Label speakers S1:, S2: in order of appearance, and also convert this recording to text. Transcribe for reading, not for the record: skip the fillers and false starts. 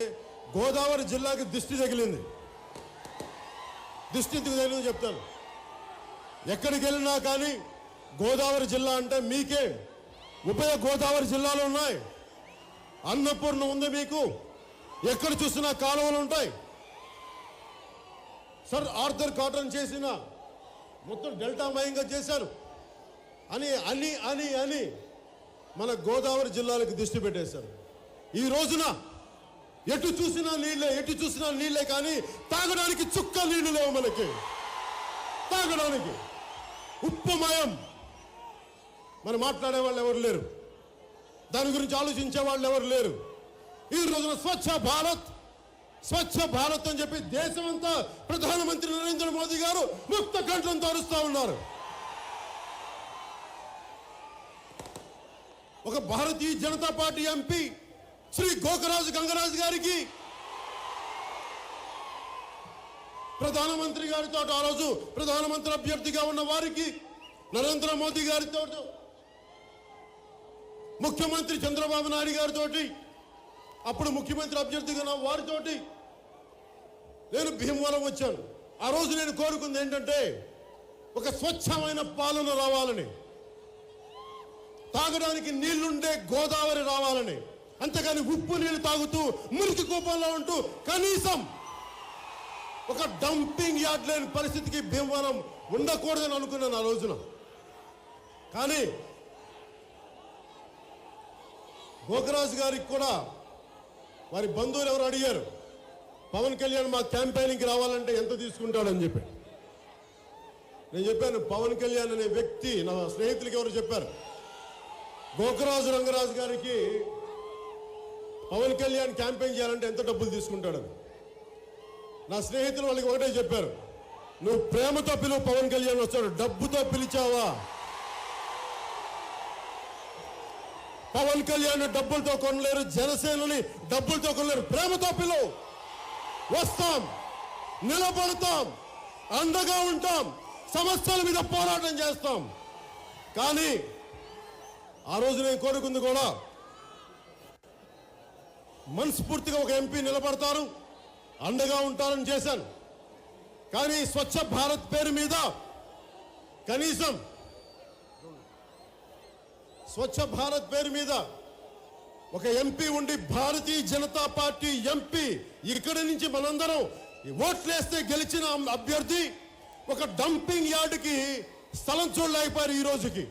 S1: గోదావరి జిల్లాకి దిష్టి తగిలింది. దిష్టి ఎందుకు తగిలిందో చెప్తాను. ఎక్కడికి వెళ్ళినా కానీ గోదావరి జిల్లా అంటే మీకే. ఉభయ గోదావరి జిల్లాలు ఉన్నాయి. అన్నపూర్ణ ఉంది మీకు. ఎక్కడ చూసినా కాలువలు ఉంటాయి. సర్ ఆర్థర్ కాటన్ చేసిన మొత్తం డెల్టా మయంగా చేశారు అని అని అని అని మన గోదావరి జిల్లాలకు దిష్టి పెట్టేశారు. ఈ రోజున ఎటు చూసినా నీళ్లే కానీ తాగడానికి చుక్క నీళ్లు లేవు. మనకి తాగడానికి ఉప్పుమయం. మనం మాట్లాడే వాళ్ళు ఎవరు లేరు. దాని గురించి ఆలోచించే వాళ్ళు ఎవరు లేరు. ఈ రోజున స్వచ్ఛ భారత్ అని చెప్పి దేశమంతా ప్రధానమంత్రి నరేంద్ర మోదీ గారు ముక్త కంఠంతో అరుస్తూ ఉన్నారు. ఒక భారతీయ జనతా పార్టీ ఎంపీ శ్రీ గోకరాజు గంగరాజు గారికి ప్రధానమంత్రి గారితో ఆ రోజు ప్రధానమంత్రి అభ్యర్థిగా ఉన్న వారికి నరేంద్ర మోదీ గారితో ముఖ్యమంత్రి చంద్రబాబు నాయుడు గారితో అప్పుడు ముఖ్యమంత్రి అభ్యర్థిగా ఉన్న వారితోటి నేను భీమవరం వచ్చాను. ఆ రోజు నేను కోరుకుంది ఏంటంటే ఒక స్వచ్ఛమైన పాలన రావాలని, తాగడానికి నీళ్లుండే గోదావరి రావాలని. అంతేగాని ఉప్పు నీళ్లు తాగుతూ మురికి కూపంలో ఉంటూ కనీసం ఒక డంపింగ్ యార్డ్ లేని పరిస్థితికి భీమవరం ఉండకూడదని అనుకున్నాను ఆ రోజున. కానీ గోకరాజు గారికి కూడా వారి బంధువులు ఎవరు అడిగారు, పవన్ కళ్యాణ్ మా క్యాంపెయినింగ్కి రావాలంటే ఎంత తీసుకుంటాడని చెప్పి. నేను చెప్పాను, పవన్ కళ్యాణ్ అనే వ్యక్తి నా స్నేహితులకి ఎవరు చెప్పారు, గోకరాజు రంగరాజు గారికి పవన్ కళ్యాణ్ క్యాంపెయిన్ చేయాలంటే ఎంత డబ్బులు తీసుకుంటాడని. నా స్నేహితులు వాళ్ళకి ఒకటే చెప్పారు, నువ్వు ప్రేమతో పిలువు, పవన్ కళ్యాణ్ వస్తాడు. డబ్బుతో పిలిచావా? పవన్ కళ్యాణ్ డబ్బులతో కొనలేరు, జనసేనని డబ్బులతో కొనలేరు. ప్రేమతో పిలువు, వస్తాం, నిలబడతాం, అండగా ఉంటాం, సమస్యల మీద పోరాటం చేస్తాం. కానీ ఆ రోజు నేను కోరుకుంది కూడా మనస్ఫూర్తిగా ఒక ఎంపీ నిలబడతారు, అండగా ఉంటారని చేశాను. కానీ స్వచ్ఛ భారత్ పేరు మీద కనీసం స్వచ్ఛ భారత్ పేరు మీద ఒక ఎంపీ ఉండి, భారతీయ జనతా పార్టీ ఎంపీ ఇక్కడి నుంచి మనందరం ఓట్లేస్తే గెలిచిన అభ్యర్థి ఒక డంపింగ్ యార్డుకి స్థలం చూడలేకపోయారు ఈ రోజుకి.